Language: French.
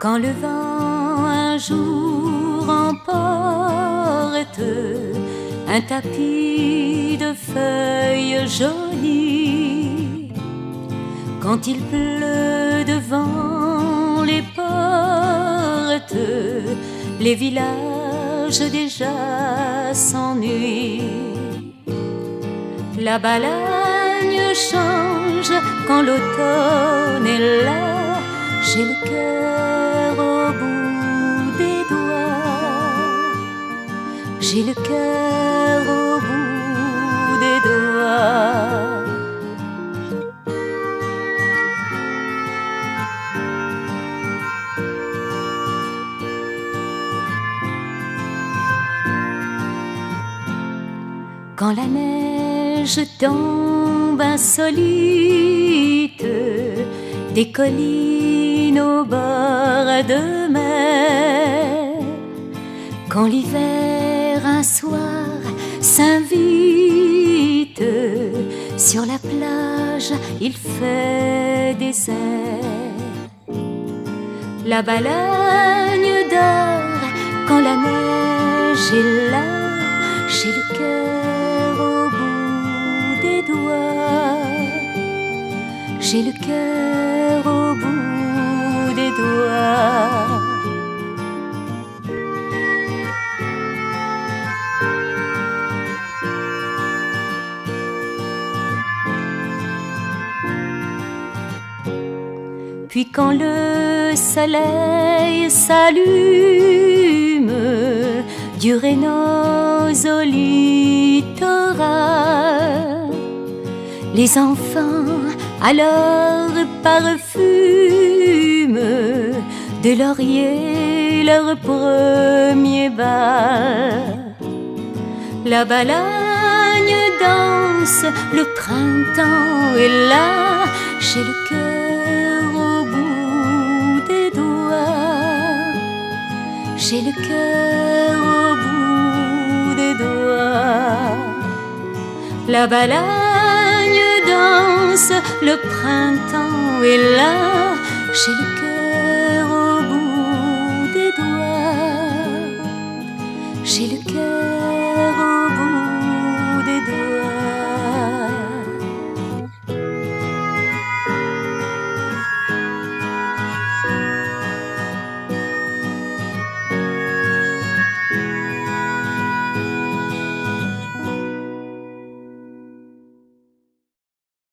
Quand le vent un jour emporte un tapis de feuilles jolies, quand il pleut devant les portes, les villages déjà s'ennuient. La Balagne change quand l'automne est là. J'ai le cœur au bout des doigts. J'ai le cœur au bout des doigts. Quand la neige tombe insolite des collines au bord de mer, quand l'hiver un soir s'invite sur la plage, il fait désert. La Balagne dort quand la neige est là. J'ai le cœur au bout des doigts. J'ai le cœur au bout des doigts. Puis quand le soleil s'allume du Rhénose au littoral, les enfants alors parfument de laurier leur premier bal. La Balagne danse, le printemps est là. J'ai le cœur au bout des doigts. J'ai le cœur au bout des doigts. La Balagne danse, le printemps est là. J'ai le cœur au bout des doigts. J'ai le cœur